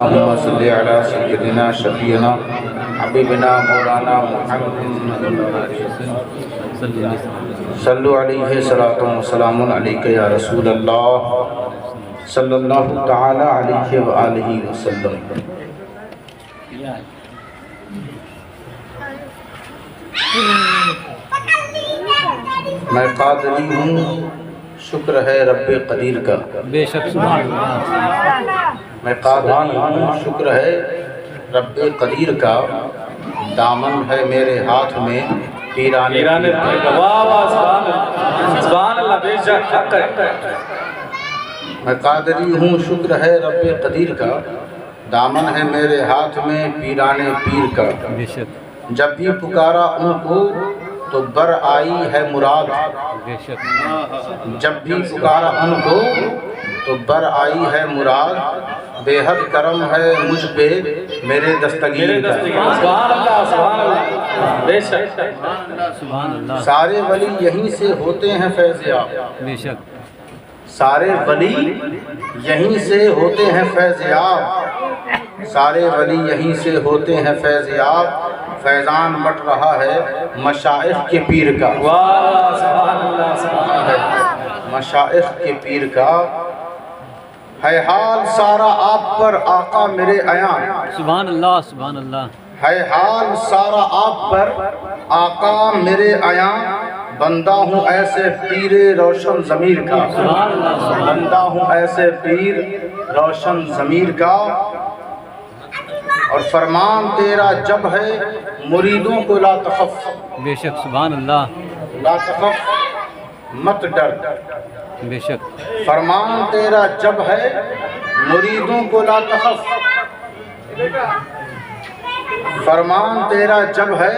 اللهم صل على سيدنا شفيعنا حبيبنا مولانا محمد صلوا عليه صلاة وسلام عليك يا رسول الله صلى الله تعالى عليه وآله وسلم۔ میں قادری ہوں، شکر ہے رب قدیر کا۔ بے شک سبحان اللہ۔ میں قادری ہوں، شکر ہے رب قدیر کا، دامن ہے میرے ہاتھ میں پیران پیر کا۔ واہ واہ سبحان اللہ، بے شک حق ہے۔ میں قادری ہوں، شکر ہے رب قدیر کا، دامن ہے میرے ہاتھ میں پیران پیر کا۔ بے شک جب بھی پکارا ان کو تو بر آئی ہے مراد، بے شک جب بھی پکارا ان کو تو بر آئی ہے مراد، بے حد کرم ہے مجھ پہ میرے دستگیر کا۔ سبحان اللہ سبحان اللہ، بے شک سبحان اللہ۔ سارے ولی یہیں سے ہوتے ہیں فیض یاب، بے شک سارے ولی یہیں سے ہوتے ہیں فیض یاب، سارے ولی یہیں سے ہوتے ہیں فیض یاب، فیضان بٹ رہا ہے مشائخ کے پیر کا۔ واہ سبحان اللہ سبحان اللہ۔ مشائخ کے پیر کا ہے حال سارا آپ پر آقا میرے عیاں، سبحان اللہ سبحان اللہ۔ ہے حال سارا آپ پر آقا میرے عیاں، بندہ ہوں ایسے پیر روشن ضمیر کا، سبحان اللہ۔ بندہ ہوں ایسے پیر روشن ضمیر کا، اور فرمان تیرا جب ہے مریدوں کو لا تخف، بے شک سبحان اللہ، لا تخف مت ڈر، بے شک فرمان تیرا جب ہے مریدوں کو لا تخف، فرمان تیرا جب ہے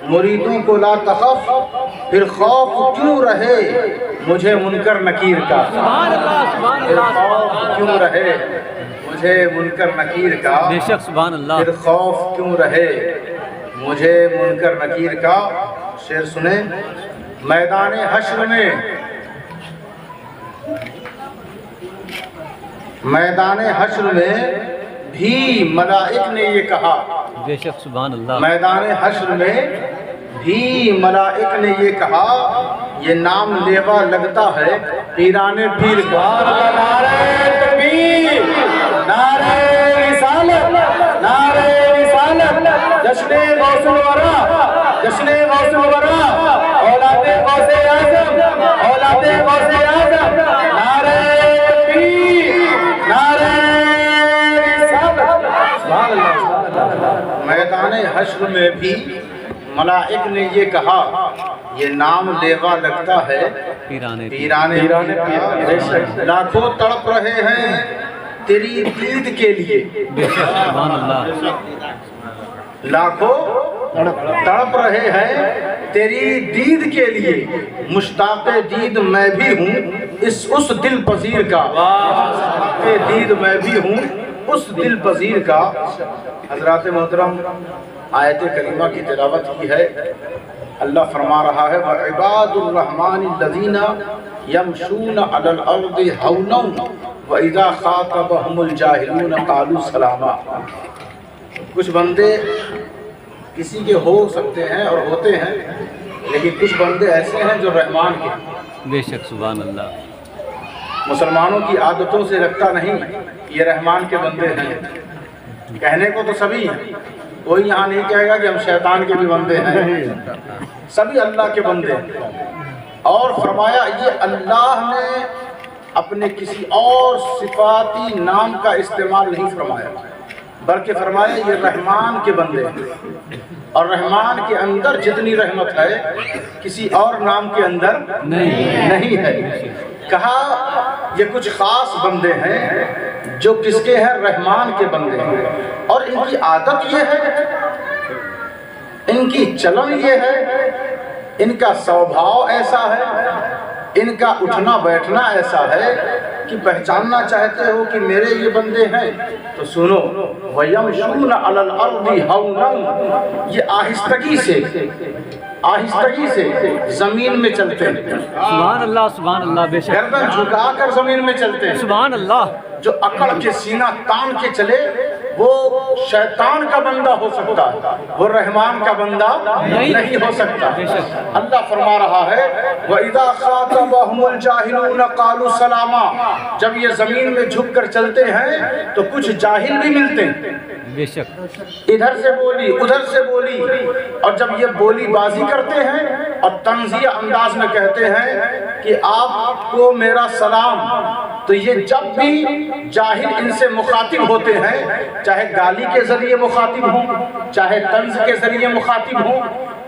مریدوں کو لا تخف، پھر خوف کیوں رہے مجھے منکر نکیر کا، سبحان اللہ سبحان پھر اللہ۔ خوف کیوں رہے مجھے منکر نکیر کا، بے شک سبحان اللہ۔ پھر خوف کیوں رہے مجھے منکر نکیر کا۔ شعر سنیں۔ میدان حشر میں، میدان حشر میں بھی ملائک نے یہ کہا، بے شک سبحان اللہ۔ میدان حشر میں بھی ملائک نے یہ کہا، یہ نام لیوا لگتا ہے پیران پیر کا۔ نعرہ تکبیر، نعرہ رسالت، نعرہ رسالت، جشن غوث الورا، جشن غوث الورا، اولاد غوث اعظم، اولاد غوث اعظم، نعرہ تکبیر، نعرہ رسالت۔ سبحان اللہ۔ میدان حشر میں بھی ملائک نے یہ کہا، یہ نام لیوا لگتا ہے پیرانے پیران پیر۔ لاکھوں تڑپ رہے ہیں تیری دید کے لیے، بے شک سبحان اللہ۔ لاکھوں تڑپ رہے ہیں تیری دید کے لیے، مشتاق دید میں بھی ہوں اس دل پذیر کا، مشتاق دید میں بھی ہوں اس دل پذیر کا۔ حضرات محترم، آیت کریمہ کی تلاوت کی ہے۔ اللہ فرما رہا ہے وَعِبَادُ الرَّحْمَنِ الَّذِينَ يَمْشُونَ عَلَى الْأَرْضِ هَوْنًا وَإِذَا خَاطَبَهُمُ الْجَاهِلُونَ قَالُوا سَلَامًا۔ کچھ بندے کسی کے ہو سکتے ہیں اور ہوتے ہیں، لیکن کچھ بندے ایسے ہیں جو رحمان کے، بے شک سبحان اللہ۔ مسلمانوں کی عادتوں سے لگتا نہیں یہ رحمان کے بندے ہیں، کہنے کو تو سبھی ہیں، کوئی یہاں نہیں کہے گا کہ ہم شیطان کے بھی بندے ہیں، سبھی اللہ کے بندے ہیں۔ اور فرمایا یہ اللہ نے اپنے کسی اور صفاتی نام کا استعمال نہیں فرمایا، بلکہ فرمایا یہ رحمان کے بندے ہیں، اور رحمان کے اندر جتنی رحمت ہے کسی اور نام کے اندر نہیں ہے۔ کہا یہ کچھ خاص بندے ہیں جو کس کے ہیں؟ رحمان کے بندے ہیں، اور ان کی عادت یہ ہے، ان کی چلن یہ ہے، ان کا سوبھاؤ ایسا ہے، ان کا اٹھنا بیٹھنا ایسا ہے کہ پہچاننا چاہتے ہو کہ میرے یہ بندے ہیں تو سنو وَيَمْشُونَ عَلَى الْأَرْضِ هَوْنًا، یہ آہستگی سے زمین میں چلتے ہیں، سبحان اللہ سبحان اللہ، بے شک گردن جھکا کر زمین میں چلتے ہیں، سبحان اللہ۔ جو اکڑ کے سینہ تان کے چلے وہ شیطان کا بندہ ہو سکتا ہے، وہ رحمان کا بندہ نہیں ہو سکتا۔ اللہ فرما رہا ہے وَإِذَا خَاطَبَهُمُ الْجَاهِلُونَ قَالُوا سَلَامًا، جب یہ زمین میں جھک کر چلتے ہیں تو کچھ جاہل بھی ملتے ہیں، بے شک ادھر سے بولی ادھر سے بولی، اور جب یہ بولی بازی کرتے ہیں اور طنزیہ انداز میں کہتے ہیں کہ آپ کو میرا سلام، تو یہ جب بھی جاہل ان سے مخاطب ہوتے ہیں، چاہے گالی کے ذریعے مخاطب ہوں، چاہے طنز کے ذریعے مخاطب ہوں،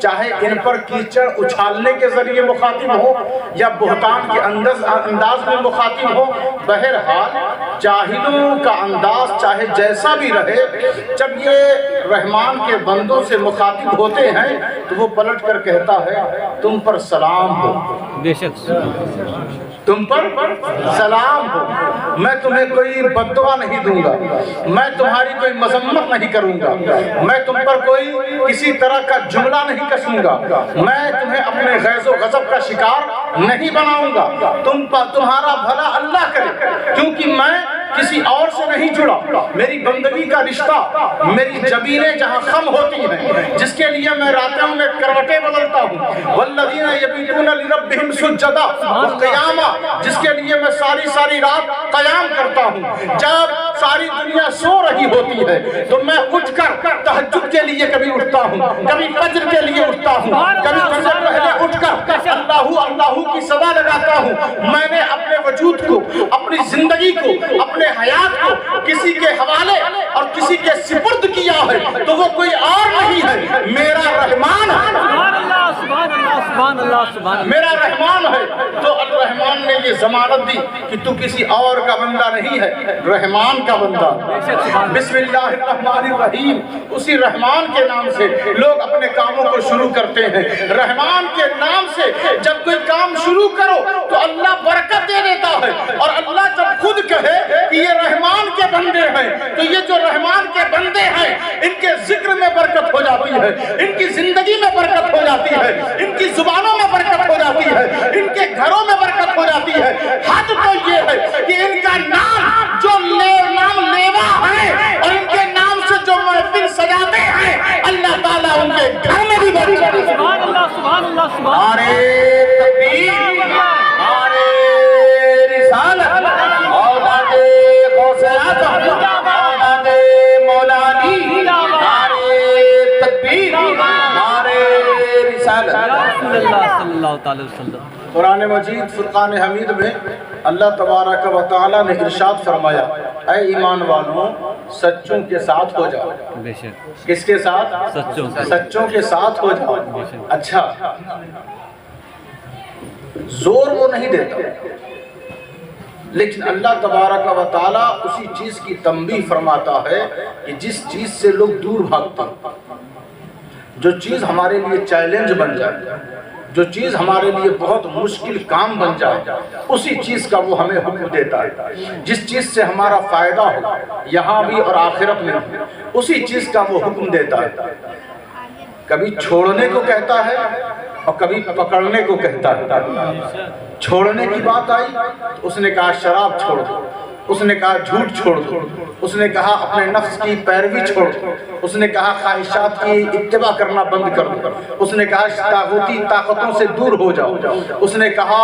چاہے ان پر کیچڑ اچھالنے کے ذریعے مخاطب ہو یا بہتان کے انداز میں مخاطب ہو، بہرحال جاہلوں کا انداز چاہے جیسا بھی رہے، جب یہ رحمان کے بندوں سے مخاطب ہوتے ہیں تو وہ پلٹ کر کہتا ہے تم پر سلام ہو، بے شک تم پر سلام ہو، میں تمہیں کوئی بد دعا نہیں دوں گا، میں تمہاری کوئی مذمت نہیں کروں گا، میں تم پر کوئی کسی طرح کا جملہ نہیں کسوں گا، میں تمہیں اپنے غیظ و غضب کا شکار نہیں بناؤں گا، تمہارا بھلا اللہ کرے، کیونکہ میں کسی اور سے نہیں جڑا، میری بندگی کا رشتہ، میری جبینیں جہاں خم ہوتی ہیں، جس کے لیے میں راتوں میں کروٹیں بدلتا ہوں، والذین یبیتون لربہم سجدا وقیاما، جس کے لیے میں ساری رات قیام کرتا ہوں، جب ساری دنیا سو رہی ہوتی ہے تو میں اٹھ کر تہجد کے لیے کبھی اٹھتا ہوں، کبھی فجر کے لیے اٹھتا ہوں، کبھی اس سے پہلے اٹھ کر اللہ کی صدا لگاتا ہوں۔ میں نے اپنے وجود کو، اپنی زندگی کو، اپنے حیات کو کسی کے حوالے اور کسی کے سپرد کیا ہے تو وہ کوئی اور نہیں ہے، میرا رحمان ہے، میرا رحمان ہے۔ تو الرحمان نے یہ ضمانت دی کہ تو کسی اور کا بندہ نہیں ہے، رحمان کا بندہ۔ بسم اللہ الرحمن الرحیم، اسی رحمان کے نام سے لوگ اپنے کاموں کو شروع کرتے ہیں۔ رحمان کے نام سے جب کوئی کام شروع کرو تو اللہ برکت دے دیتا ہے، اور اللہ جب خود کہے کہ یہ رحمان کے بندے ہیں تو یہ جو رحمان کے بندے ہیں ان کے ذکر میں برکت ہو جاتی ہے، ان کی زندگی میں برکت ہو جاتی ہے، ان کی زبانوں میں برکت ہو جاتی ہے، ان کے گھروں میں برکت ہو جاتی ہے۔ حد تو یہ ہے کہ ان کا نام جو نام لیوا ہے اور ان کے نام سے جو محفل سجاتے ہیں، اللہ تعالیٰ ان کے گھر میں بھی برکت دیتا ہے۔ سبحان اللہ سبحان اللہ سبحان اللہ، نعرے تکبیر، نعرے رسالت، اولاد غوث اعظم، اولاد مولا علی، نعرے تکبیر، نعرے رسالت۔ رسول اللہ صلی اللہ تعالی وسلم۔ قرآن مجید فرقان حمید میں اللہ تبارک و تعالیٰ نے ارشاد فرمایا اے ایمان والوں سچوں کے ساتھ ہو جاؤ۔ بے شک کس کے ساتھ؟ سچوں کے ساتھ ہو جاؤ۔ اچھا، زور وہ نہیں دیتا، لیکن اللہ تبارک و تعالیٰ اسی چیز کی تنبیہ فرماتا ہے کہ جس چیز سے لوگ دور بھاگتے ہیں، جو چیز ہمارے لیے چیلنج بن جائے، جو چیز ہمارے لیے بہت مشکل کام بن جائے، اسی چیز کا وہ ہمیں حکم دیتا ہے۔ جس چیز سے ہمارا فائدہ ہو یہاں بھی اور آخرت میں بھی، اسی چیز کا وہ حکم دیتا ہے۔ کبھی چھوڑنے کو کہتا ہے اور کبھی پکڑنے کو کہتا ہے۔ چھوڑنے کی بات آئی تو اس نے کہا شراب چھوڑ دو، اس نے کہا جھوٹ چھوڑ دو، اس نے کہا اپنے نفس کی پیروی چھوڑ دو، اس نے کہا خواہشات کی اتباع کرنا بند کر دو، اس نے کہا طاغوتی طاقتوں سے دور ہو جاؤ، اس نے کہا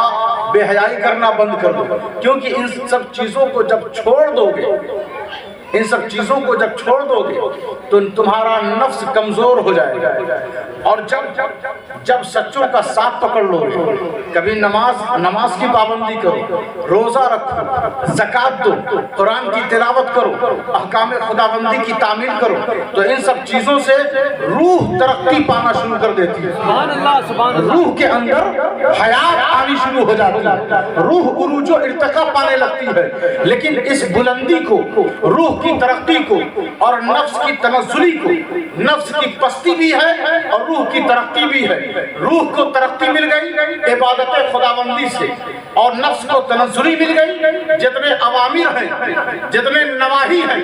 بے حیائی کرنا بند کر دو، کیونکہ ان سب چیزوں کو جب چھوڑ دو گے، ان سب چیزوں کو جب چھوڑ دو گے تو تمہارا نفس کمزور ہو جائے گا، اور جب سچوں کا ساتھ پکڑ لو گے، کبھی نماز کی پابندی کرو، روزہ رکھو، زکوٰۃ دو، قرآن کی تلاوت کرو، احکام خداوندی کی تعمیل کرو، تو ان سب چیزوں سے روح ترقی پانا شروع کر دیتی ہے۔ سبحان اللہ سبحان اللہ۔ روح کے اندر حیات آنی شروع ہو جاتی ہے، روح عروج و ارتقا پانے لگتی ہے، لیکن اس بلندی کو، روح کی ترقی کو اور نفس کی تنزلی کو، نفس کی پستی بھی ہے اور روح کی ترقی بھی ہے۔ روح کو ترقی مل گئی عبادت خداوندی سے، اور نفس کو تنزلی مل گئی، جتنے اوامر ہیں، جتنے نواہی ہیں،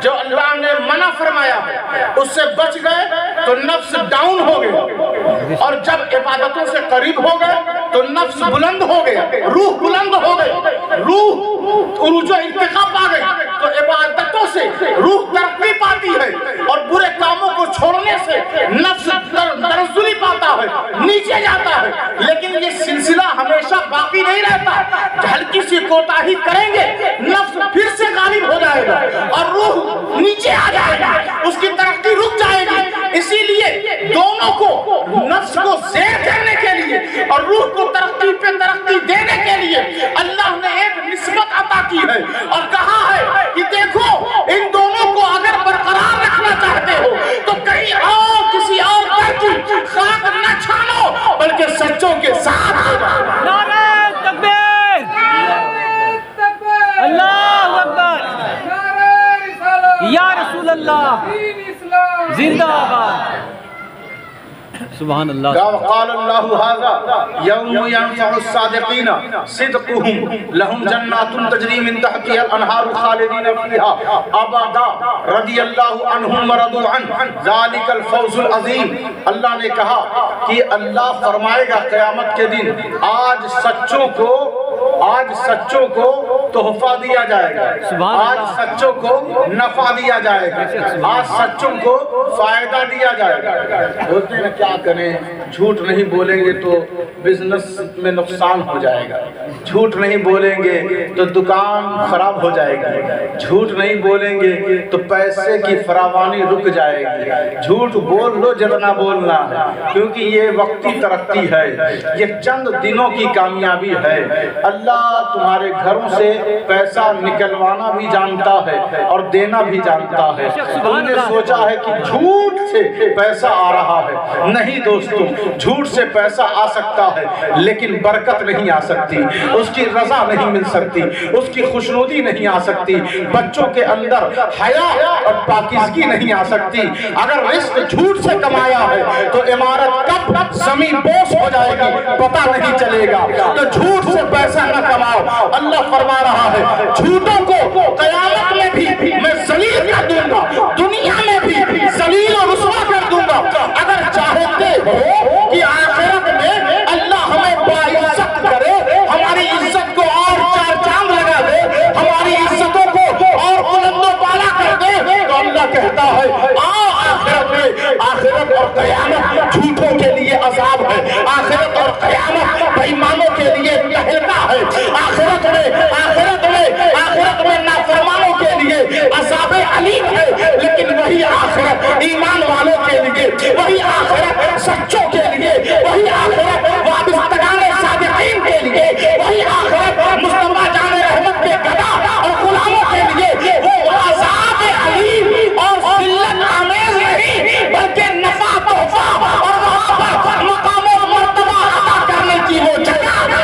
جو اللہ نے منع فرمایا ہے اس سے بچ گئے تو نفس ڈاؤن ہو گیا، اور جب عبادتوں سے قریب ہو گئے تو نفس بلند ہو گیا، روح بلند ہو گئی، روح عروج و ارتقا پا گئی، تو عبادتوں سے روح ترقی شادی کریں گے نفس پھر سے غالب ہو جائے گا اور روح نیچے آ جائے گا، اس کی ترقی رک جائے گی۔ اسی لیے دونوں کو، نفس کو زیر کرنے کے لیے اور روح کو ترقی پہ ترقی دینے کے لیے اللہ نے ایک نسبت عطا کی ہے اور کہا ہے کہ دیکھو ان دونوں کو اگر برقرار رکھنا چاہتے ہو تو کہیں اور کسی اور پر کی خاک نہ چھانو بلکہ سچوں کے ساتھ ہو جاؤ۔ نعرہ تکبیر، اللہ اکبر، یا رسول اللہ زندہ آباد، سبحان اللہ۔ وقال اللہ هذا یوم ینفع الصادقین صدقهم لهم جنات تجری من تحتها الانہار خالدین فیہا ابدا رضی اللہ عنہم ورضوا عنہ ذلک الفوز العظیم۔ اللہ نے کہا کہ اللہ فرمائے گا قیامت کے دن آج سچوں کو تحفہ دیا جائے گا، آج سچوں کو نفع دیا جائے گا، آج سچوں کو فائدہ دیا جائے گا۔ بولتے ہیں کیا کریں، جھوٹ نہیں بولیں گے تو بزنس میں نقصان ہو جائے گا، جھوٹ نہیں بولیں گے تو دکان خراب ہو جائے گی، جھوٹ نہیں بولیں گے تو پیسے کی فراوانی رک جائے گی۔ جھوٹ بول لو جتنا بولنا ہے، کیونکہ یہ وقتی ترقی ہے، یہ چند دنوں کی کامیابی ہے۔ اللہ تمہارے گھروں سے پیسہ نکلوانا بھی جانتا ہے اور دینا بھی جانتا ہے۔ تم نے سوچا ہے کہ جھوٹ سے پیسہ آ رہا ہے، نہیں دوستو، جھوٹ سے پیسہ آ سکتا ہے لیکن برکت نہیں آ سکتی، اس کی رضا نہیں مل سکتی، اس کی خوشنودی نہیں آ سکتی، بچوں کے اندر حیا اور پاکیزگی نہیں آ سکتی۔ اگر رزق جھوٹ سے کمایا ہے تو عمارت کب زمین بوس ہو جائے گی پتہ نہیں چلے گا۔ تو جھوٹ سے پیسہ نہ کماؤ۔ اللہ فرما رہا ہے جھوٹوں کو قیامت میں بھی میں ذلیل کر دوں گا، دنیا میں بھی ذلیل اور رسوا کر دوں گا۔ اگر چاہتے ہو کہ آخرت میں اللہ ہمیں باعزت کرے، ہماری عزت کو اور چار چاند لگا دے، ہماری عزتوں کو اور بلند و بالا کر دے، تو اللہ کہتا ہے آؤ آخرت میں، آخرت اور قیامت جھوٹوں کے لیے عذاب ہے، آخرت اور قیامت بے ایمانوں کے لیے تہلکہ ہے، آخرت میں نافرمانوں کے لیے عذاب علیم ہے، لیکن وہی آخرت ایمان والوں کے لیے، وہی آخرت سچوں کے لیے، وہی آخرت وابستگان صادقین کے لیے، وہی آخرت مصطفیٰ جان رحمت کے گدا اور غلاموں کے لیے، وہ عذاب علیم اور ذلت آمیز نہیں بلکہ نفع تحفہ اور وہاں پر مقام و مرتبہ عطا کرنے کی وہ جگہ ہے۔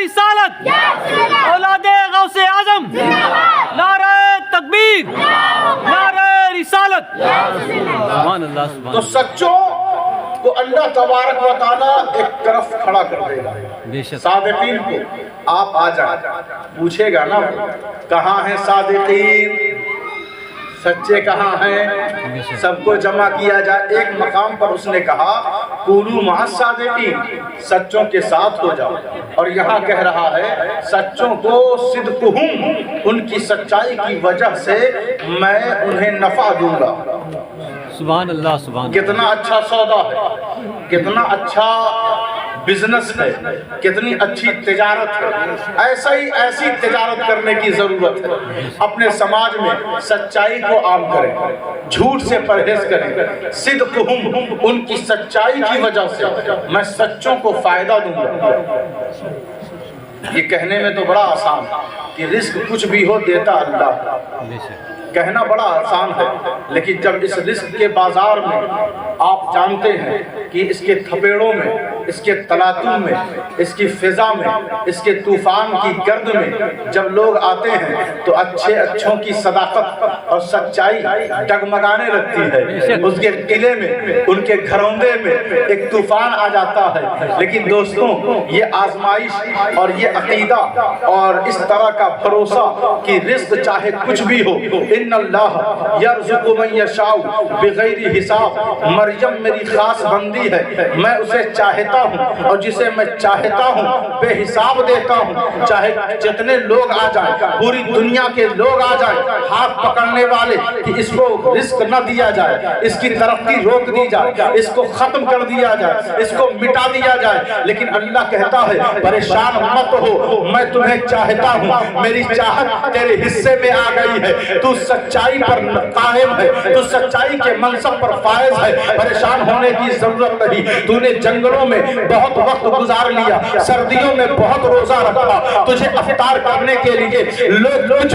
رسالت، اولاد غوث اعظم، نعرہ تکبیر، نعرہ رسالت، سبحان اللہ سبحان۔ تو سچوں کو اللہ تبارک و تعالیٰ ایک طرف کھڑا کر دے گا، صادقین کو آپ آ جائیں، پوچھے گا نا کہاں ہیں صادقین، سچے کہاں ہیں، سب کو جمع کیا جائے۔ ایک مقام پر اس نے کہا کونوا مع الصادقین، سچوں کے ساتھ ہو جاؤ، اور یہاں کہہ رہا ہے سچوں کو صدقہم، ان کی سچائی کی وجہ سے میں انہیں نفع دوں گا۔ سبحان اللہ سبحان۔ کتنا اچھا سودا ہے، کتنا اچھا بزنس ہے، کتنی اچھی تجارت ہے۔ ایسی تجارت کرنے کی ضرورت ہے۔ اپنے سماج میں سچائی کو عام کریں، جھوٹ سے پرہیز کریں۔ صدقہم، ان کی سچائی کی وجہ سے میں سچوں کو فائدہ دوں گا۔ یہ کہنے میں تو بڑا آسان ہے کہ رزق کچھ بھی ہو دیتا اللہ، کہنا بڑا آسان ہے، لیکن جب اس رزق کے بازار میں آپ جانتے ہیں کہ اس کے تھپیڑوں میں، اس کے تلاطم میں، اس کی فضا میں، اس کے طوفان کی گرد میں جب لوگ آتے ہیں تو اچھوں کی صداقت اور سچائی ڈگمگانے لگتی ہے۔ اس کے قلعے میں، ان کے گھروندے میں ایک طوفان آ جاتا ہے۔ لیکن دوستوں، یہ آزمائش اور یہ عقیدہ اور اس طرح کا بھروسہ کہ رزق چاہے کچھ بھی ہو، ان اللہ یرزق من یشاء بغیر حساب، مریم میری خاص بندی ہے، میں اسے چاہتا ہوں اور جسے میں چاہتا ہوں بے حساب دیتا ہوں. چاہے جتنے لوگ آ جائیں, پوری دنیا کے لوگ آ جائیں ہاتھ پکڑنے والے کہ اس کو رزق نہ دیا جائے, اس کی ترقی روک دی جائے, اس کو ختم کر دیا جائے, اس کو مٹا دیا جائے, لیکن اللہ کہتا ہے پریشان مت ہو, میں تمہیں چاہتا ہوں, میری چاہت تیرے حصے میں آ گئی ہے, تو سچائی پر قائم ہے, تو سچائی کے منصب پر فائز ہے, پریشان ہونے کی ضرورت نہیں. تو نے جنگلوں میں بہت وقت گزار لیا, سردیوں میں بہت روزہ رکھا, تجھے افطار کرنے کے لیے لوگ کچھ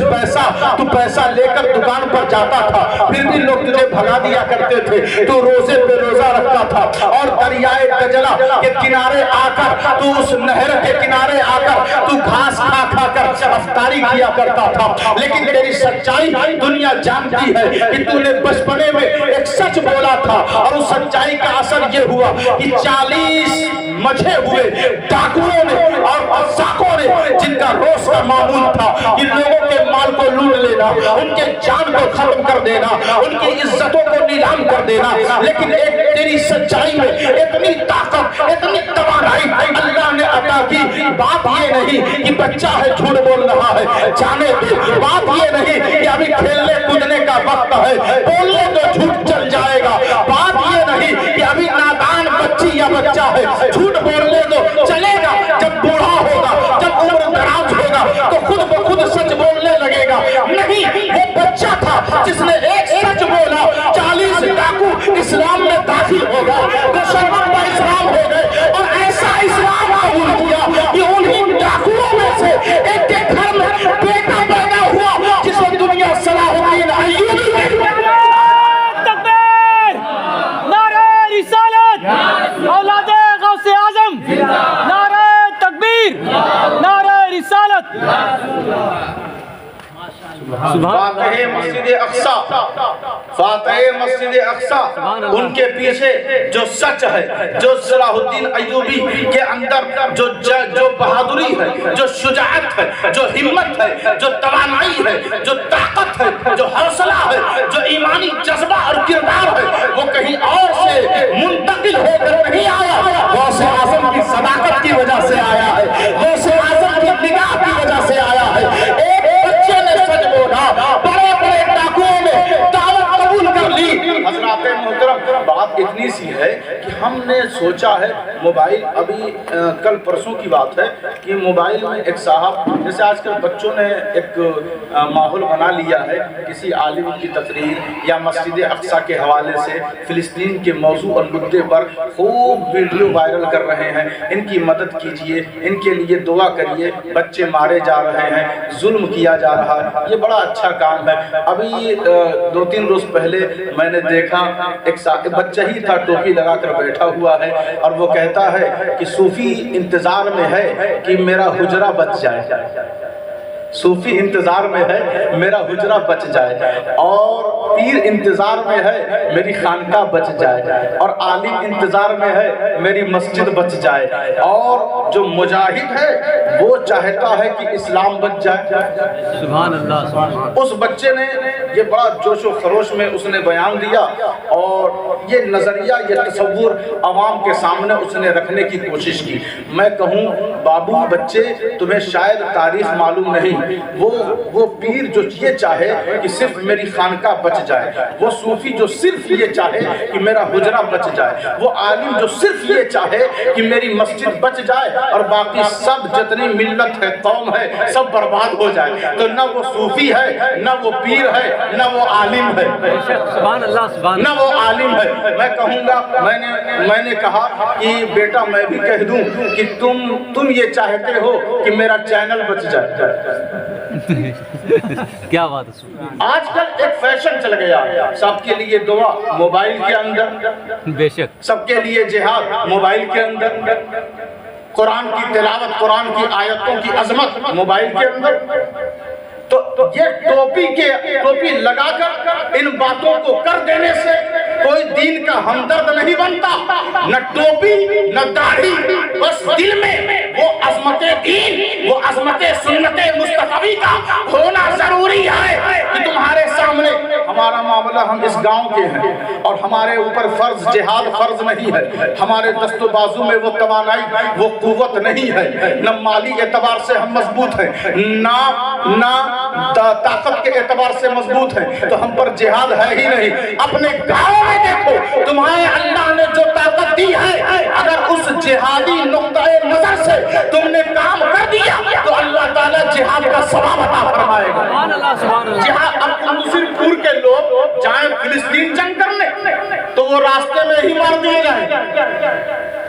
پیسہ لے کر دکان پر جاتا تھا, پھر بھی لوگ تجھے بھگا دیا کرتے تھے, تو روزے پہ روزہ رکھتا تھا, اور دریائے دجلہ کے کنارے آ کر, تو اس نہر کے کنارے آ کر تو گھاس کھا کر افطاری کیا کرتا تھا. لیکن تیری سچائی دنیا جانتی ہے کہ تو نے بچپنے میں ایک سچ بولا تھا, اور اس سچائی کا اثر یہ ہوا کہ 40 مچھے ہوئے ڈاکوؤں نے اور قزاقوں نے, جن کا روز کا معمول تھا کہ لوگوں کے مال کو لوٹ لینا, ان کے جان کو ختم کر دینا, ان کی عزتوں کو نیلام کر دینا. لیکن ایک تیری سچائی میں اتنی طاقت, اتنی توانائی اللہ نے عطا کی. بات یہ نہیں کہ بچہ ہے جھوٹ بول رہا ہے, جانے دے. بات یہ نہیں کہ ابھی کھیلنے کودنے کا وقت ہے, بولنے تو جھوٹ چل جائے گا. بات یہ نہیں کہ ابھی نادان بچی یا بچہ ہے, جھوٹ بولنے تو چلے گا. جب بوڑھا ہوگا, جب عمر دراز ہوگا, تو خود بخود سچ بولنے لگے گا. نہیں, وہ بچہ تھا جس نے ایک سچ بولا, 40 ڈاکو اسلام میں داخل ہو گئے, مسلمان با اسلام ہو گئے, اور ایسا اسلام قبول کیا کہ انہیں ڈاکوؤں میں سے ایک کے گھر میں بیٹا پیدا ہوا جس کو دنیا صلاح الدین ایوبی تکبیر, نعرہ رسالت, اولاد غوث اعظم, نعرہ تکبیر, نعرہ رسالت. فاتح مسجد اقصی, فاتح مسجد اقصی, ان کے پیچھے جو سچ ہے, جو صلاح الدین ایوبی کے اندر جو بہادری ہے, جو شجاعت ہے, جو ہمت ہے, جو توانائی ہے, جو طاقت ہے, جو حوصلہ ہے, جو ایمانی جذبہ اور کردار ہے, وہ کہیں اور سے منتقل ہو کر نہیں آیا, غوث اعظم کی صداقت کی وجہ سے آیا ہے, غوث اعظم کی نگاہ کی وجہ سے آیا ہے. ایک بچے نے سچ بولا, بڑے بڑے ڈاکوؤں نے دعوت قبول کر لی. حضرات محترم, بات اتنی سی ہے کہ ہم نے سوچا ہے موبائل, ابھی کل پرسوں کی بات ہے کہ موبائل میں ایک صاحب, جیسے آج کل بچوں نے ایک ماحول بنا لیا ہے, کسی عالم کی تقریر یا مسجد اقصی کے حوالے سے فلسطین کے موضوع اور مدعے پر خوب ویڈیو وائرل کر رہے ہیں. ان کی مدد کیجئے, ان کے لیے دعا کریے, بچے مارے جا رہے ہیں, ظلم کیا جا رہا ہے. یہ بڑا اچھا کام ہے. ابھی 2-3 روز پہلے میں نے دیکھا ایک بچہ ہی تھا, ٹوپی لگا کر بیٹھا ہوا ہے, اور وہ کہتا ہے کہ صوفی انتظار میں ہے کہ میرا حجرہ بچ جائے, صوفی انتظار میں ہے میرا حجرہ بچ جائے, اور پیر انتظار میں ہے میری خانقاہ بچ جائے, اور عالم انتظار میں ہے میری مسجد بچ جائے, اور جو مجاہد ہے وہ چاہتا ہے کہ اسلام بچ جائے. سبحان اللہ, سبحان اللہ. اس بچے نے یہ بڑا جوش و خروش میں اس نے بیان دیا, اور یہ نظریہ, یہ تصور عوام کے سامنے اس نے رکھنے کی کوشش کی. میں کہوں بابو بچے, تمہیں شاید تاریخ معلوم نہیں, وہ پیر جو یہ چاہے کہ صرف میری خانقاہ بچ جائے, وہ صوفی جو صرف یہ چاہے کہ میرا حجرہ بچ جائے, وہ عالم جو صرف یہ چاہے کہ میری مسجد بچ جائے, اور باقی سب جتنی ملت ہے, قوم ہے, سب برباد ہو جائے. تو نہ وہ صوفی ہے, نہ وہ پیر ہے, نہ وہ عالم ہے. سبحان اللہ, سبحان نہ وہ عالم ہے. میں کہوں گا, میں نے کہا کہ بیٹا میں بھی کہہ دوں کہ تم یہ چاہتے ہو کہ میرا چینل بچ جائے. کیا بات ہے. آج کل ایک فیشن چل گیا, سب کے لیے دعا موبائل کے اندر, بے شک, سب کے لیے جہاد موبائل کے اندر, قرآن کی تلاوت, قرآن کی آیتوں کی عظمت موبائل کے اندر. تو یہ ٹوپی لگا کر ان باتوں کو کر دینے سے کوئی دین کا ہمدرد نہیں بنتا. نہ ٹوپی نہ داڑھی, بس دل میں وہ عظمت دین, وہ عظمت سنت مصطفی کا ہونا ضروری ہے کہ تمہارے سامنے. ہمارا معاملہ, ہم اس گاؤں کے ہیں, اور اور ہمارے اوپر فرض جہاد فرض نہیں ہے، ہمارے دست و بازو میں وہ توانائی وہ قوت نہیں ہے، نہ مالی اعتبار سے ہم مضبوط ہیں، نہ طاقت کے اعتبار سے مضبوط ہیں، تو ہم پر جہاد ہے ہی نہیں۔ اپنے گاؤں میں دیکھو، تمہیں اللہ نے جو طاقت دی ہے، اگر اس جہادی نقطۂ نظر سے تم نے کام کر دیا تو اللہ تعالیٰ جہاد کا ثواب عطا فرمائے گا۔ سبحان اللہ سبحان اللہ۔ جہاں اب مصر پور کے لوگ جائیں فلسطین جنگ کرنے تو وہ راستے میں ہی مار دیے جائیں،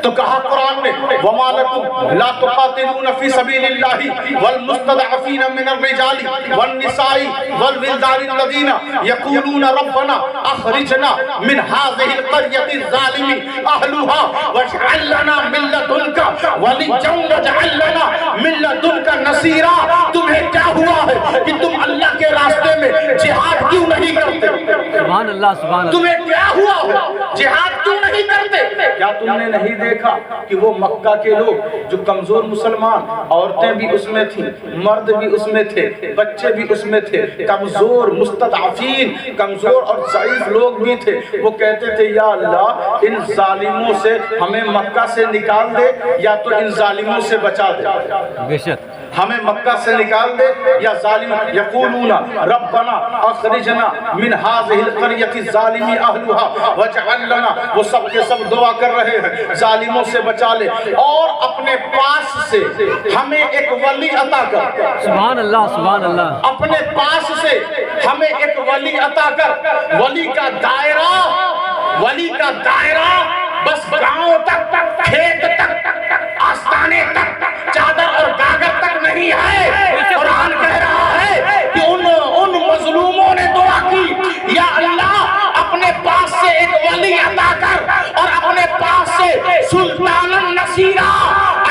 تو کہا قرآن نے وَمَا لَكُمْ لَا تُقَاتِلُونَ فِي سَبِيلِ اللَّهِ وَالْمُسْتَضْعَفِينَ مِنَ الرِّجَالِ وَالنِّسَاءِ وَالْوِلْدَانِ الَّذِينَ يَقُولُونَ رَبَّنَا أَخْرِجْنَا مِنْ هَٰذِهِ الْقَرْيَةِ الظَّالِمِ أَهْلُهَا وَاجْعَل لَّنَا مِن لَّدُنكَ وَلِيًّا وَاجْعَل لَّنَا مِن لَّدُنكَ نَصِيرًا۔ تمہیں کیا ہوا ہے کہ تم اللہ کے راستے میں جہاد کیوں نہیں کرتے؟ سبحان اللہ سبحان اللہ۔ تمہیں کیا ہوا ہے جہاد کیوں نہیں کرتے؟ کیا تم نے نہیں دیکھا کہ وہ مکہ کے لوگ جو کمزور مسلمان، عورتیں بھی اس میں تھیں، مرد بھی اس میں تھے، بچے بھی اس میں تھے، کمزور مستضعفین، کمزور اور ضعیف لوگ بھی تھے، وہ کہتے تھے یا اللہ ان ظالموں سے ہمیں مکہ سے نکال دے یا تو ان ظالموں سے بچا دے، بے شک ہمیں مکہ سے نکال دے یا ظالم یقولون ربنا اخرجنا من هذه القرية الظالم اهلها واجعل لنا، وہ سب کے سب دعا کر رہے ہیں ظالموں سے بچا لے اور اپنے پاس سے ہمیں ایک ولی عطا کر۔ سبحان اللہ سبحان اللہ۔ اپنے پاس سے ہمیں ایک ولی عطا کر۔ ولی کا دائرہ بس گاؤں تک، کھیت تک، آستانے تک، چادر اور گاگر تک نہیں ہے۔ قرآن کہہ رہا ہے کہ ان مظلوموں نے دعا کی یا اللہ اپنے پاس سے ایک ولی عطا کر اور اپنے پاس سے سلطان النصیرہ،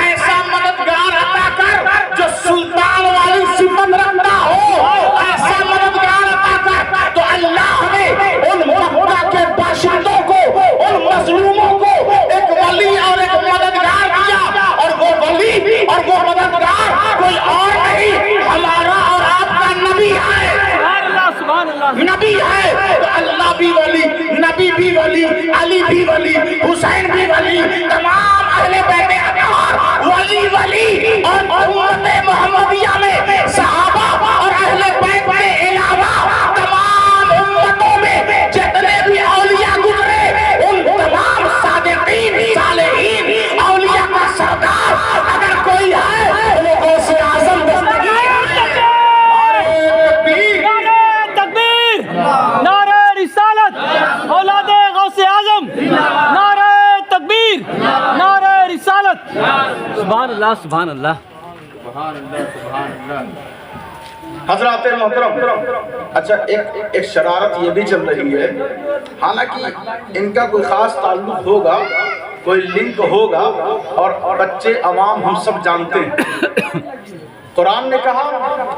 ایسا مددگار عطا کر جو سلطان والی صفت رکھتا ہو، ایسا مددگار عطا کر۔ تو اللہ نے ان مکہ کے باشندوں کو، ان مظلوموں کو ایک ولی اور ایک مددگار دیا، اور وہ ولی اور وہ مددگار کوئی اور نہیں، ہمارا اور آپ کا نبی ہے۔ سبحان اللہ سبحان اللہ۔ نبی ہے تو اللہ بھی ولی، نبی بھی ولی، علی بھی ولی، حسین بھی ولی، تمام اہل بیت اطہار ولی اور امت محمدیہ میں صحابہ اور اہل بیت کے علاوہ تمام امتوں میں جتنے بھی اولیاء گزرے، ان تمام صادقین صالحین اولیاء کا سردار اگر کوئی ہے وہ غوث اعظم دستگیر ہے۔ نعرہ تکبیر، نعرہ رسالت، اولاد غوث اعظم، نعرہ تکبیر، نعرہ رسالت۔ سبحان اللہ سبحان اللہ۔ حضرات محترم، اچھا ایک شرارت یہ بھی چل رہی ہے، حالانکہ ان کا کوئی خاص تعلق ہوگا، کوئی لنک ہوگا اور بچے عوام ہم سب جانتے ہیں۔ قرآن نے کہا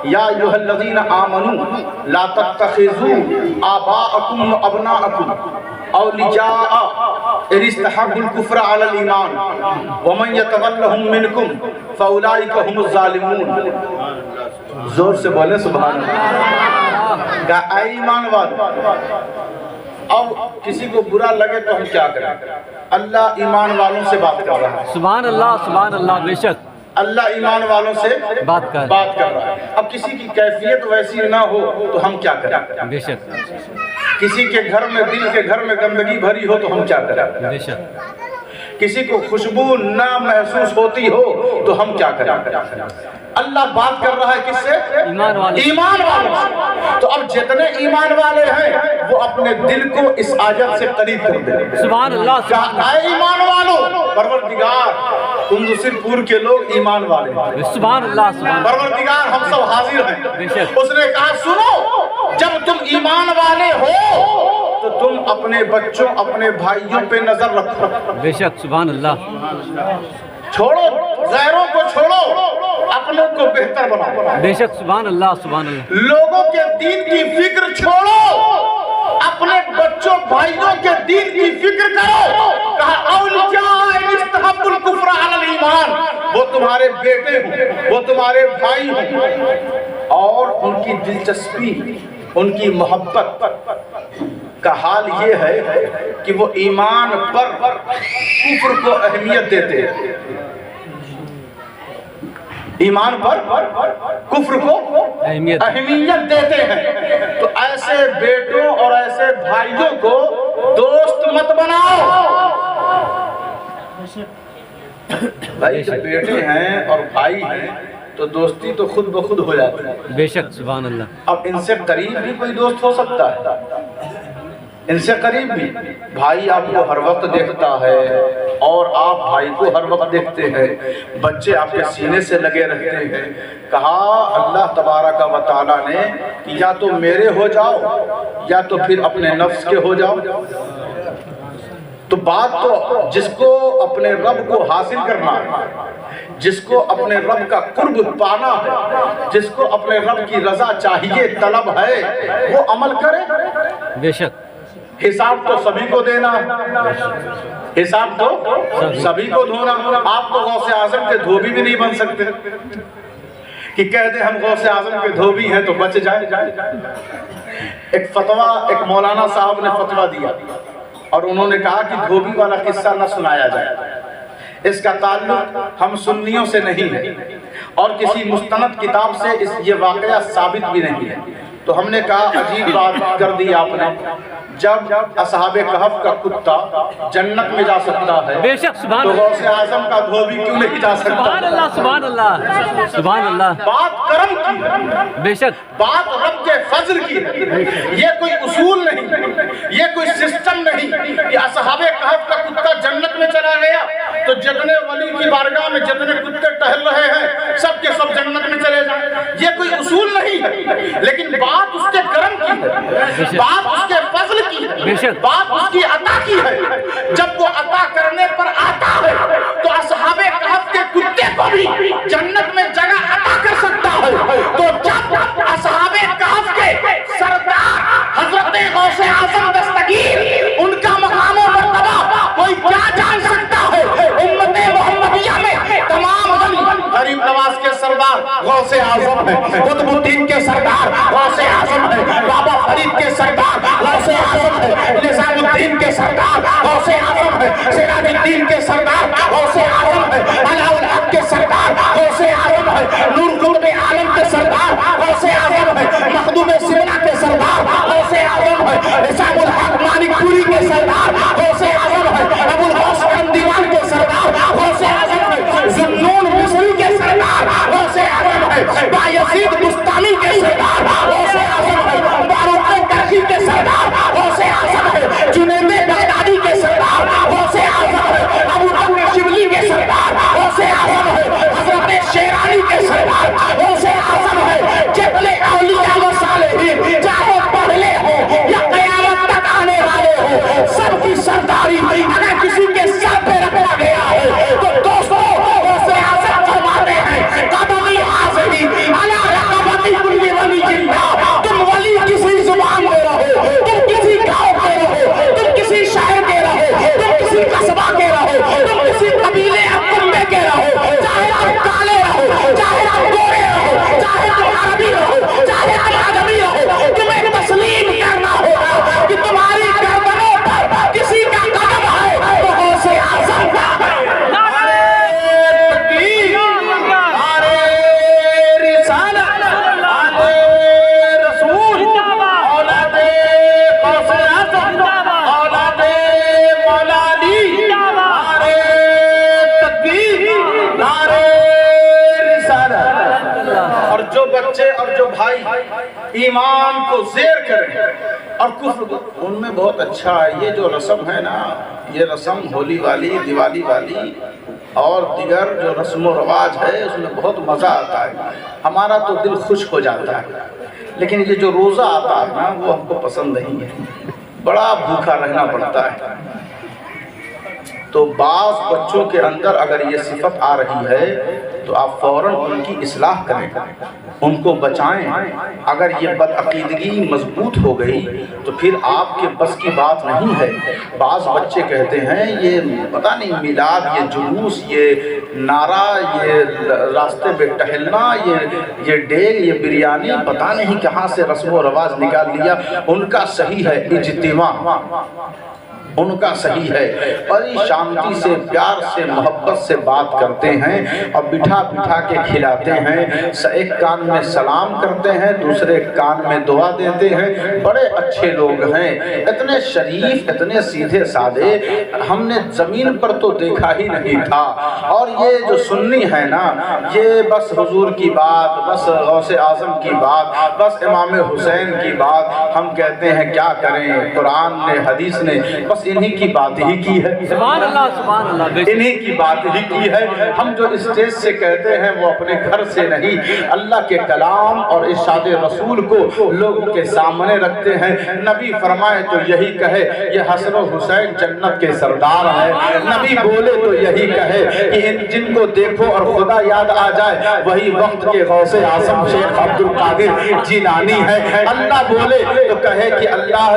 یا ایھا الذین آمنوا لا تتخذوا آباءکم وابناءکم اولیاء ان استحبوا الکفر علی الایمان ومن یتولہم منکم فاولئک هم الظالمون۔ زور سے بولیں سبحان اللہ۔ اے ایمان والو، اب کسی کو برا لگے تو ہم کیا کریں؟ اللہ ایمان والوں سے بات کر رہا ہے۔ سبحان اللہ سبحان اللہ۔ بے شک اللہ ایمان والوں سے بات کر رہا ہے۔ اب کسی کی کیفیت ویسی نہ ہو تو ہم کیا کریں؟ بے شک کسی کے گھر میں، دل کے گھر میں گندگی بھری ہو تو ہم کیا کریں؟ بے شک کسی کو خوشبو نہ محسوس ہوتی ہو تو ہم کیا کریں؟ اللہ بات کر رہا ہے کس سے؟ ایمان والے، ایمان والوں سے۔ تو اب جتنے ایمان والے ہیں وہ اپنے دل کو اس آیت سے قریب کر دیں۔ سبحان اللہ۔ اے ایمان والوں، پروردگار قندوسر پور کے لوگ ایمان والے ہیں۔ سبحان اللہ سبحان اللہ۔ پروردگار ہم سب حاضر بے ہیں۔ شک۔ اس نے کہا سنو، جب تم ایمان والے ہو تو تم اپنے بچوں، اپنے بھائیوں پہ نظر رکھو۔ بے شک سبحان اللہ۔ چھوڑو غیروں کو، چھوڑو اپنوں کو بہتر بناؤ۔ بے شک سبحان اللہ سبحان اللہ۔ لوگوں کے دین کی فکر چھوڑو، اپنے بچوں بھائیوں کے دین کی فکر کرو۔ کہا اولیاء استحبوا الکفر علی الایمان، وہ تمہارے بیٹے ہوں، وہ تمہارے بھائی ہوں، اور ان کی دلچسپی، ان کی محبت کا حال یہ ہے کہ وہ ایمان پر کفر کو اہمیت دیتے ہیں، ایمان پر کفر کو اہمیت دیتے ہیں۔ تو ایسے بیٹوں اور ایسے بھائیوں کو دوست مت بناؤ۔ بھائی جب بیٹے ہیں اور بھائی ہیں تو دوستی تو خود بخود ہو جاتی ہے۔ بے شک سبحان اللہ۔ اب ان سے قریب بھی کوئی دوست ہو سکتا ہے، ان سے قریب بھی بھائی آپ کو ہر وقت دیکھتا ہے اور آپ بھائی کو ہر وقت دیکھتے ہیں، بچے آپ کے سینے سے لگے رہتے ہیں۔ کہا اللہ تبارک و تعالیٰ نے کہ یا تو میرے ہو جاؤ یا تو پھر اپنے نفس کے ہو جاؤ۔ تو بات تو جس کو اپنے رب کو حاصل کرنا ہے، جس کو اپنے رب کا قرب پانا ہے، جس کو اپنے رب کی رضا چاہیے، طلب ہے، وہ عمل کرے۔ بے شک حساب تو سبھی کو دینا ہے، حساب تو سبھی کو دھونا۔ آپ تو غوث اعظم کے دھوبی بھی نہیں بن سکتے کہ کہہ دیں ہم غوث اعظم کے دھوبی ہیں تو بچ جائیں۔ ایک فتویٰ ایک مولانا صاحب نے فتویٰ دیا اور انہوں نے کہا کہ دھوبی والا قصہ نہ سنایا جائے، اس کا تعلق ہم سنیوں سے نہیں ہے اور کسی مستند کتاب سے یہ واقعہ ثابت بھی نہیں ہے۔ تو ہم نے کہا عجیب بات کر دی آپ نے، جب اصحاب کہف کا کتا جنت میں جا سکتا ہے بے شک سبحان تو اللہ۔ غوث اعظم کا دھوبی کیوں نہیں جا سکتا؟ سبحان اللہ سبحان اللہ سبحان اللہ۔ بات کرم کی ہے، بے شک بات رب کے فضل کی ہے، یہ کوئی اصول نہیں، یہ کوئی سسٹم نہیں کہ اصحاب کہف کا کتا جنت میں چلا گیا تو جتنے ولی کی بارگاہ میں جتنے کتے ٹہل رہے ہیں سب کے سب جنت میں چلے جائیں، یہ کوئی اصول نہیں ہے، لیکن بات اس کے کرم کی ہے، بات اس کے فضل کی ہے، بات اس کی عطا کی ہے۔ جب وہ عطا کرنے پر آتا ہے تو اصحاب کہف کے کتے کو بھی جنت میں جگہ عطا کر سکتا ہے۔ تو جب اصحاب کہف کے سردار حضرت غوث اعظم دستگیر ان کا مقام و مرتبہ کوئی کیا جان سکتا ہے؟ امت محمدیہ میں تمام غریب نواز کے سردار غوث اعظم ہے، قطب الدین کے سردار غوث اعظم ہے، بابا فرید کے سردار غوث اعظم ہے، نظام الدین کے سردار غوث اعظم ہے، سراج الدین کے سردار غوث اعظم ہے، علاء الحق کے سردار غوث اعظم ہے، نور قطب عالم کے سردار غوث اعظم ہے، مخدوم سمنا کے سردار غوث اعظم ہے، نظام الحق مالک پوری کے سردار غوث اعظم ہے، ابو الغوث دیوان کے سردار غوث اعظم ہے، ذوالنون مصری کے سردار غوث اعظم ہے، بایزید بستانی کے سردار غوث اعظم ہے، باروق کرخی کے سردار غوث اعظم ہے، جنید بغدادی کے سردار غوث اعظم ہے، ابو بکر شبلی کے سردار غوث اعظم ہے، حضرت شیرانی کے سردار غوث اعظم ہے۔ جتنے اولیاء و صالحین چاہے پہلے ہو یا قیامت تک آنے والے ہو، سب کی سرداری اگر کسی کے سر پہ رکھا گیا ہے تو دوستو غوث اعظم فرماتے ہیں قدمی حاضری علی رقبتی کل ولی اللہ۔ تم ولی کسی زبان میں رہو، تم کسی گاؤں کے رہو، تم کسی شہر کے رہو، تم کسی قصبہ کے رہو، تم کسی قبیلے کنبے کے رہو، چاہے آپ کالے رہو، چاہے آپ گورے رہو، چاہے آپ عربی رہو، چاہے آپ آدمی رہو، تمہیں تسلیم کرنا ہوگا کہ تمہاری گردنوں پر کسی کا قدم ہے تو غوث اعظم کا ہے۔ اور جو بچے اور جو بھائی ایمان کو زیر کریں اور کفر کو، ان میں بہت اچھا ہے یہ جو رسم ہے نا، یہ رسم ہولی والی، دیوالی والی اور دیگر جو رسم و رواج ہے اس میں بہت مزہ آتا ہے، ہمارا تو دل خوش ہو جاتا ہے، لیکن یہ جو روزہ آتا ہے نا وہ ہم کو پسند نہیں ہے، بڑا بھوکا رہنا پڑتا ہے۔ تو بعض بچوں کے اندر اگر یہ صفت آ رہی ہے تو آپ فوراً ان کی اصلاح کریں، ان کو بچائیں۔ اگر یہ بدعقیدگی مضبوط ہو گئی تو پھر آپ کے بس کی بات نہیں ہے۔ بعض بچے کہتے ہیں یہ پتہ نہیں میلاد، یہ جلوس، یہ نعرہ، یہ راستے پہ ٹہلنا، یہ ڈیگ، یہ بریانی، پتہ نہیں کہاں سے رسم و رواج نکال لیا۔ ان کا صحیح ہے اجتماع، ان کا صحیح ہے، بڑی شانتی سے، پیار سے، محبت سے بات کرتے ہیں اور بٹھا بٹھا کے کھلاتے ہیں۔ ایک کان میں سلام کرتے ہیں، دوسرے کان میں دعا دیتے ہیں۔ بڑے اچھے لوگ ہیں، اتنے شریف، اتنے سیدھے سادے، ہم نے زمین پر تو دیکھا ہی نہیں تھا۔ اور یہ جو سنی ہے نا، یہ بس حضور کی بات، بس غوث اعظم کی بات، بس امام حسین کی بات ہم کہتے ہیں کیا کریں؟ قرآن نے، حدیث نے بس انہی کی بات ہی کی ہے۔ سبحان اللہ، انہی کی بات ہی کی ہے۔ ہم جو اسٹیج سے کہتے ہیں وہ اپنے گھر سے نہیں، اللہ کے کلام اور ارشاد رسول کو لوگوں کے سامنے رکھتے ہیں۔ نبی فرمائے تو یہی کہے یہ حسن و حسین جنت کے سردار ہے۔ نبی بولے تو یہی کہے کہ جن کو دیکھو اور خدا یاد آ جائے وہی وقت کے غوث اعظم شیخ عبد القادر جیلانی ہے۔ اللہ بولے تو کہے کہ اللہ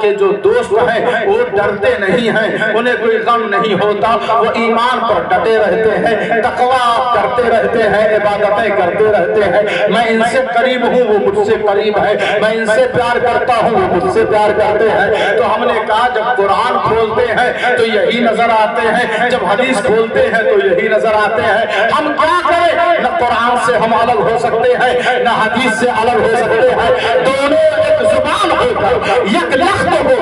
کے جو دوست ہیں وہ ڈرتے نہیں ہیں، انہیں کوئی غم نہیں ہوتا، وہ ایمان پر ڈٹے رہتے ہیں، تقویٰ کرتے رہتے ہیں، عبادتیں کرتے رہتے ہیں۔ میں ان سے قریب ہوں، وہ مجھ سے قریب ہے، میں ان سے پیار کرتا ہوں، وہ مجھ سے پیار کرتے ہیں۔ تو ہم نے کہا جب قرآن کھولتے ہیں تو یہی نظر آتے ہیں، جب حدیث کھولتے ہیں تو یہی نظر آتے ہیں۔ ہم کیا کریں؟ نہ قرآن سے ہم الگ ہو سکتے ہیں، نہ حدیث سے الگ ہو سکتے ہیں۔ دونوں ایک زبان ہو کر، یک لخت ہو کر،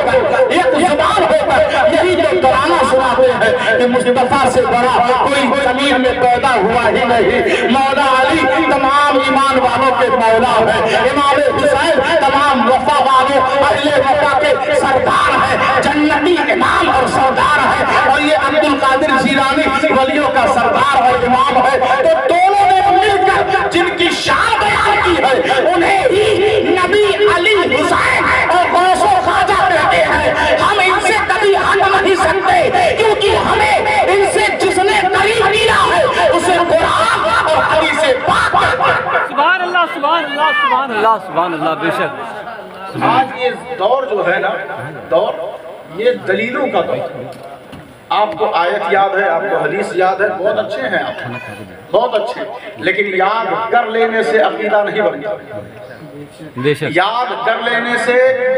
ایک زبان ہو کر یہی جو ترانہ سناتے ہیں کہ مصطفیٰ سے بڑا کوئی زمین میں پیدا ہوا ہی نہیں۔ مولا علی تمام ایمان والوں کے مولا ہے، امام حسین تمام وفا والوں اہل وفا کے سردار ہیں، جنتی امام اور سردار ہے، اور یہ عبد القادر جیلانی ولیوں کا سردار اور امام ہے۔ تو دونوں نے مل کر جن کی شان بیان کی ہے انہیں ہی نبی، علی، حسین اور غوث و خواجہ کہتے ہیں۔ ہم ان سے کبھی ہٹ نہیں سکتے کیونکہ ہمیں ان سے جس نے قریب کیا ہے اسے قرآن اور حدیث پاک کہتے ہیں۔ سبحان اللہ، سبحان اللہ، سبحان اللہ، سبحان اللہ، بے شک۔ آج یہ دور جو ہے نا، دور یہ دلیلوں کا دور۔ آپ کو آیت یاد ہے، آپ کو حدیث یاد ہے، بہت اچھے ہیں آپ، بہت اچھے، لیکن یاد کر لینے سے عقیدہ نہیں بنتا۔ بے شک یاد کر لینے سے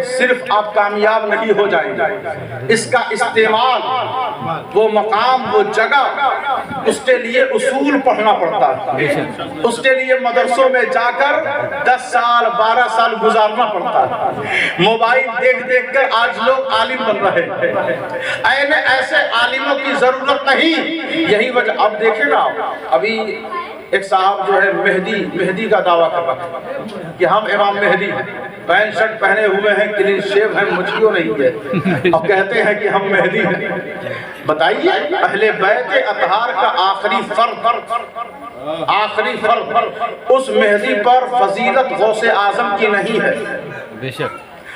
صرف آپ کامیاب نہیں ہو جائیں گے، اس کا استعمال، وہ مقام، وہ جگہ، اس کے لیے اصول پڑھنا پڑتا ہے، اس کے لیے مدرسوں میں جا کر 10 سال 12 سال گزارنا پڑتا ہے۔ موبائل دیکھ دیکھ کر آج لوگ عالم بن رہے ہیں، ایسے عالموں کی ضرورت نہیں۔ یہی وجہ اب دیکھیں نا، ابھی ایک صاحب جو ہے مہدی کا دعویٰ کر رہا ہے کہ ہم امام مہدی ہیں، پینٹ شرٹ پہنے ہوئے ہیں، کلین شیو ہیں، مجھیوں نہیں ہے، اب کہتے ہیں کہ ہم مہدی ہیں۔ بتائیے اہل بیت اطہار کا آخری فرد اس مہدی پر فضیلت غوث اعظم کی نہیں ہے۔ بے شک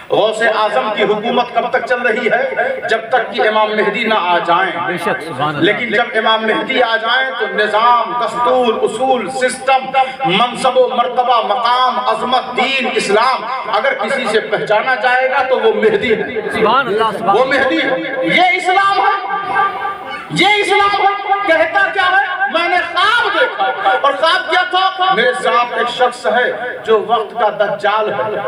غوث اعظم کی حکومت کب تک چل رہی ہے؟ جب تک کہ امام مہدی نہ آ جائیں۔ بے شک، سبحان اللہ۔ لیکن جب امام مہدی آ جائیں تو نظام، دستور، اصول، سسٹم، منصب و مرتبہ، مقام، عظمت، دین، اسلام اگر کسی سے پہچانا جائے گا تو وہ مہدی ہے، سبحان اللہ، سبحان وہ مہدی ہے۔ یہ اسلام ہے، یہ اسلام ہے۔ کہتا کیا ہے؟ میں نے خواب دیکھا، اور خواب کیا تھا؟ میرے ساتھ ایک شخص ہے جو وقت کا دجال ہے،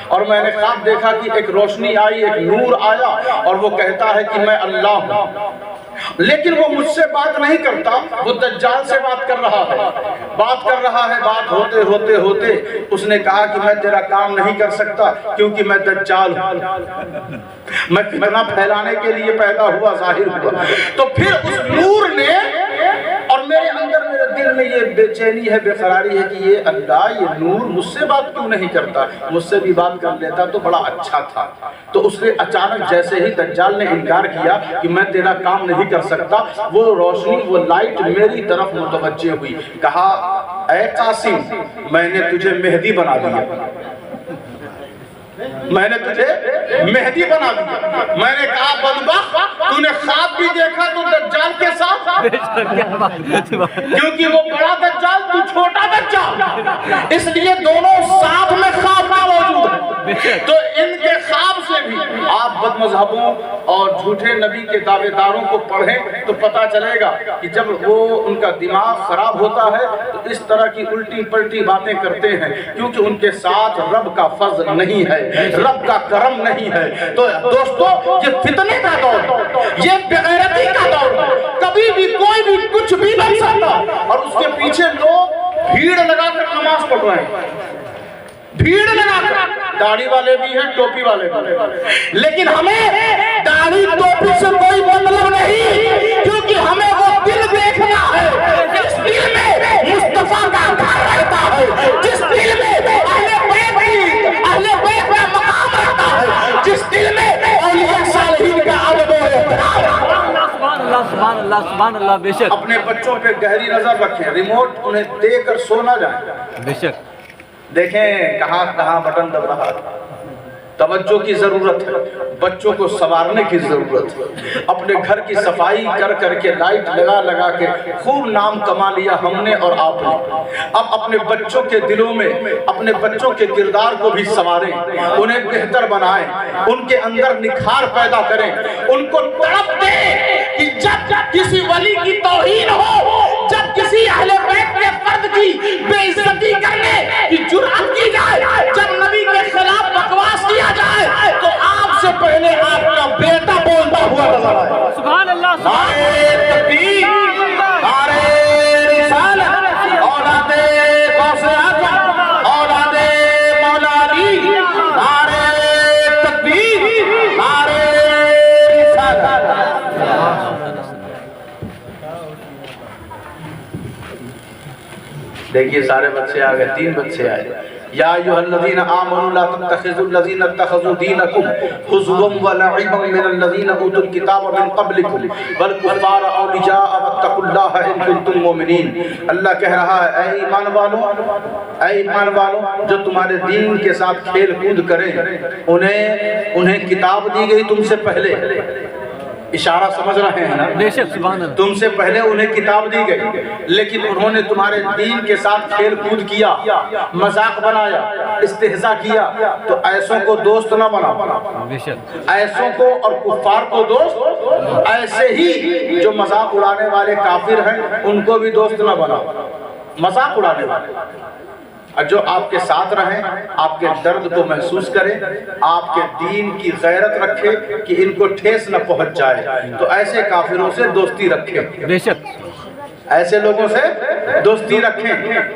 اور میں نے خواب دیکھا کہ ایک روشنی آئی، ایک نور آیا، اور وہ کہتا ہے کہ میں اللہ ہوں، لیکن وہ مجھ سے بات نہیں کرتا، وہ دجال سے بات کر رہا ہے، بات ہوتے ہوتے اس نے کہا کہ میں تیرا کام نہیں کر سکتا کیونکہ میں دجال ہوں، میں فتنہ پھیلانے کے لیے پیدا ہوا، ظاہر ہوا۔ تو پھر اس نور نے، اور میرے اندر، میرے دل میں یہ بے چینی ہے، بے قراری ہے کہ یہ اللہ، یہ نور مجھ سے بات کیوں نہیں کرتا؟ مجھ سے بھی بات کر لیتا تو بڑا اچھا تھا۔ تو اس نے اچانک جیسے ہی دجال نے انکار کیا کہ میں تیرا کام نہیں کر سکتا، وہ روشنی، وہ لائٹ میری طرف متوجہ ہوئی، کہا اے قاسم، میں نے تجھے مہدی بنا دیا۔ میں نے تجھے مہدی بنا دیا۔ میں نے کہا بدبخت تو نے خواب بھی دیکھا تو دجال کے ساتھ، کیونکہ وہ بڑا دجال تو چھوٹا دجال، اس لیے دونوں ساتھ میں خواب میں موجود ہیں۔ تو ان کے خواب سے بھی آپ بد مذہبوں اور جھوٹے نبی کے دعوے داروں کو پڑھیں تو پتا چلے گا کہ جب وہ ان کا دماغ خراب ہوتا ہے تو اس طرح کی الٹی پلٹی باتیں کرتے ہیں، کیونکہ ان کے ساتھ رب کا فضل نہیں ہے، رب کا کرم نہیں ہے۔ تو دوستو یہ فتنے کا دور، یہ بغیرتی کا دور، کبھی بھی کوئی بھی کچھ بھی بن سکتا، اور اس کے پیچھے لوگ بھیڑ لگا کر نماز پڑھ رہے ہیں، بھیڑ لگا کر، داڑھی والے بھی ہیں ٹوپی والے بھی، لیکن ہمیں داڑھی ٹوپی سے کوئی مطلب نہیں، کیونکہ ہمیں وہ دل دیکھنا ہے جس دل میں مصطفیٰ کا گھر رہتا ہے، جس دل میں اہل بیت کا مقام رہتا ہے، جس دل میں اولیاء صالحین کا ادب و احترام۔ سبحان اللہ سبحان اللہ سبحان اللہ، بے شک اپنے بچوں پہ گہری نظر رکھیں، ریموٹ انہیں دے کر سو نہ جائیں۔ بے شک دیکھیں کہاں کہاں بٹن دب رہا ہے، توجہ کی ضرورت ہے، بچوں کو سنوارنے کی ضرورت ہے۔ اپنے گھر کی صفائی کر کر کے لائٹ لگا لگا کے خوب نام کما لیا ہم نے اور آپ نے۔ اب اپنے بچوں کے دلوں میں اپنے بچوں کے کردار کو بھی سنواریں، انہیں بہتر بنائیں، ان کے اندر نکھار پیدا کریں، ان کو تڑپ دیں کہ جب کسی ولی کی توہین ہو، جب کسی اہل بیت کے فرد کی بے عزتی کرنے کی جرأت کی جائے، جب نبی کے خلاف بکواس کیا جائے، تو آپ سے پہلے آپ کا بیٹا بولتا ہوا نظر آئے۔ سبحان اللہ نعرہ تکبیر، نعرہ رسالت، اولاد غوث اعظم، اولاد مولا علی، نعرہ تکبیر، نعرہ رسالت۔ دیکھیے سارے بچے آ گئے، 3 بچے آئے۔ یا ایھا الذین آمنوا لا تتخذوا الذین اتخذوا دینکم ہزوا ولعبا من الذین اوتوا الکتاب من قبلکم والکفار اولیاء واتقوا اللہ ان کنتم مؤمنین۔ اللہ کہہ رہا ہے اے ایمان والو، اے ایمان والو جو تمہارے دین کے ساتھ کھیل کود کریں، انہیں کتاب دی گئی تم سے پہلے، اشارہ سمجھ رہے ہیں نا؟ بے شک سبحان اللہ، تم سے پہلے انہیں کتاب دی گئی، لیکن انہوں نے تمہارے دین کے ساتھ کھیل کود کیا، مذاق بنایا، استہزاء کیا، تو ایسوں کو دوست نہ بناؤ، بے شک ایسوں کو اور کفار کو دوست، ایسے ہی جو مذاق اڑانے والے کافر ہیں ان کو بھی دوست نہ بناؤ، مذاق اڑانے والے، جو آپ کے ساتھ رہیں، آپ کے درد کو محسوس کریں، آپ کے دین کی غیرت رکھیں کہ ان کو ٹھیس نہ پہنچ جائے، تو ایسے کافروں سے دوستی رکھیں، بے شک ایسے لوگوں سے دوستی رکھیں،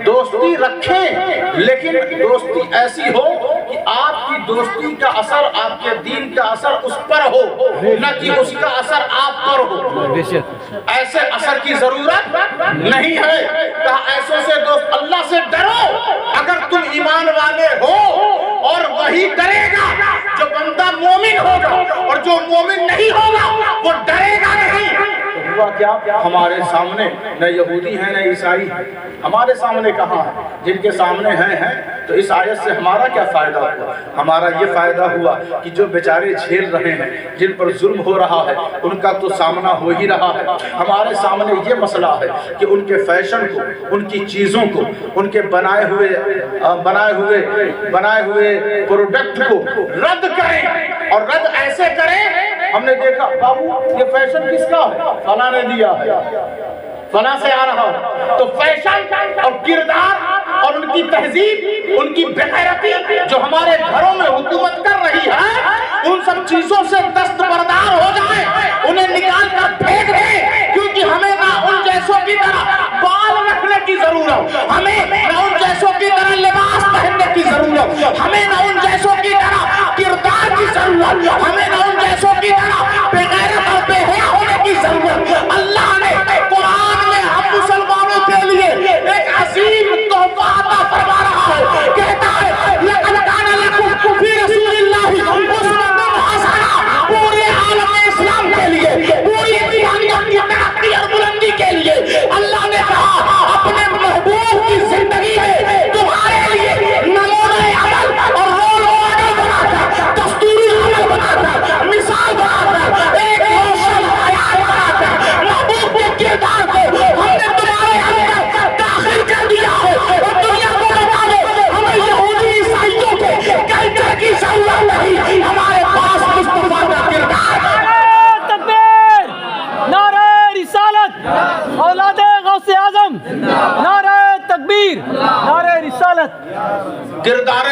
دوستی رکھیں، لیکن دوستی ایسی ہو کہ آپ کی دوستی کا اثر، آپ کے دین کا اثر اس پر ہو، نہ کہ اس کا اثر آپ پر ہو۔ بے شک ایسے اثر کی ضرورت نہیں ہے، کہا ایسوں سے دوست، اللہ سے ڈرو اگر تم ایمان والے ہو، اور وہی ڈرے گا جو بندہ مومن ہوگا، اور جو مومن نہیں ہوگا وہ ڈرے گا نہیں۔ ہوا کیا؟ ہمارے سامنے نہ یہودی ہیں نہ عیسائی ہیں، ہمارے سامنے کہاں ہیں؟ جن کے سامنے ہیں تو اس آیت سے ہمارا کیا فائدہ ہوا؟ ہمارا یہ فائدہ ہوا کہ جو بیچارے جھیل رہے ہیں، جن پر ظلم ہو رہا ہے، ان کا تو سامنا ہو ہی رہا ہے۔ ہمارے سامنے یہ مسئلہ ہے کہ ان کے فیشن کو، ان کی چیزوں کو، ان کے بنائے ہوئے پروڈکٹ کو رد کریں، اور رد ایسے کریں۔ ہم نے دیکھا بابو یہ فیشن کس کا ہے؟ فلاں نے دیا ہے، فلاں سے آ رہا ہے۔ تو فیشن اور کردار اور ان کی تہذیب، ان کی بغیرتی جو ہمارے گھروں میں حکومت کر رہی ہے، ان سب چیزوں سے دستبردار ہو جائیں، انہیں نکال کر پھینک دیں، کیونکہ ہمیں نہ ان جیسوں کی طرح بال رکھنے کی ضرورت، ہمیں نہ ان جیسوں کی طرح لباس پہننے کی ضرورت، ہمیں نہ ان جیسوں کی طرح کردار کی ضرورت، ہمیں نہ ان جیسوں کی طرح بغیرت اور بے حیا ہونے کی ضرورت۔ اللہ نے قرآن میں ہم مسلمانوں کے لیے ایک عظیم تحفہ عطا فرما رہا ہے، کہتا ہے لَقَدْ كَانَ لَكُمْ فِي رَسُولِ اللَّهِ أُسْوَةٌ حَسَنَةٌ، پورے عالم اسلام کے لیے، پوری انسانیت کی ترقی اور بلندی کے لیے اللہ نے کہا اپنے محبوب کی زندگی میں تمہارے لیے نمونۂ عمل اور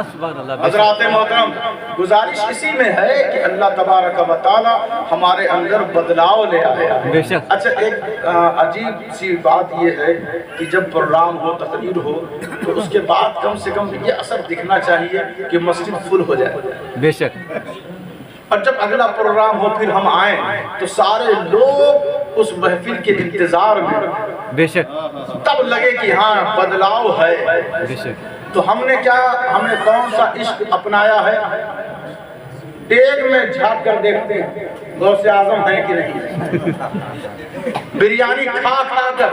اللہ سبحان اللہ حضرات محترم، گزارش اسی میں ہے کہ اللہ تبارک و تعالی ہمارے اندر بدلاؤ لے آیا ہے۔ بے شک۔ اچھا، ایک عجیب سی بات یہ ہے کہ جب پروگرام ہو، تقریر ہو، تو اس کے بعد کم سے کم یہ اثر دکھنا چاہیے کہ مسجد فل ہو جائے۔ بے شک۔ اور جب اگلا پروگرام ہو پھر ہم آئیں تو سارے لوگ اس محفل کے انتظار میں، بے شک۔ تب لگے کہ ہاں بدلاؤ ہے۔ بے شک۔ تو ہم نے کون سا عشق اپنایا ہے؟ ایک میں جھانک کر دیکھتے ہیں غوث اعظم ہے کہ نہیں۔ بریانی کھا کر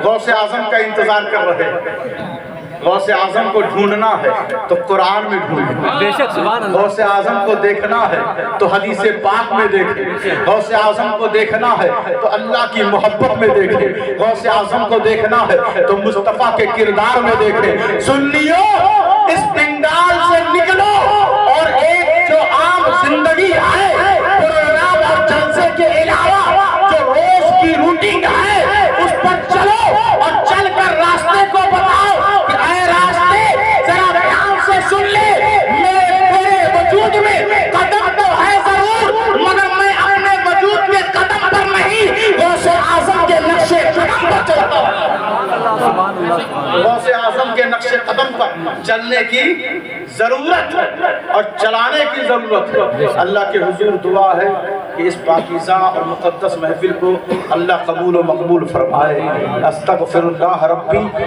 غوث اعظم کا انتظار کر رہے ہیں۔ غوث اعظم کو ڈھونڈنا ہے تو قرآن میں ڈھونڈیں، بے شک سبحان اللہ۔ غوث اعظم کو دیکھنا ہے تو حدیث پاک میں دیکھیں، غوث اعظم کو دیکھنا ہے تو اللہ کی محبت میں دیکھیں، غوث اعظم کو دیکھنا ہے تو مصطفیٰ کے کردار میں دیکھیں۔ سنیو، اس پنڈال سے نکلو اور ایک جو عام زندگی ہے، پروگرام اور جلسے کے علاوہ جو روز کی روٹین ہے، اس پر چلو اور چل کر راستے کو بتاؤ کہ اے راستے ذرا دھیان سے سن لے، میرے وجود میں قدم تو ہے ضرور، مگر میں اپنے وجود کے قدم پر نہیں، غوث اعظم کے نقش قدم پر چلتا ہوں۔ غوث اعظم کے نقش قدم پر چلنے کی ضرورت اور چلانے کی ضرورت ہے۔ اللہ کے حضور دعا ہے کہ اس پاکیزہ اور مقدس محفل کو اللہ قبول و مقبول فرمائے۔ استغفر اللہ ربی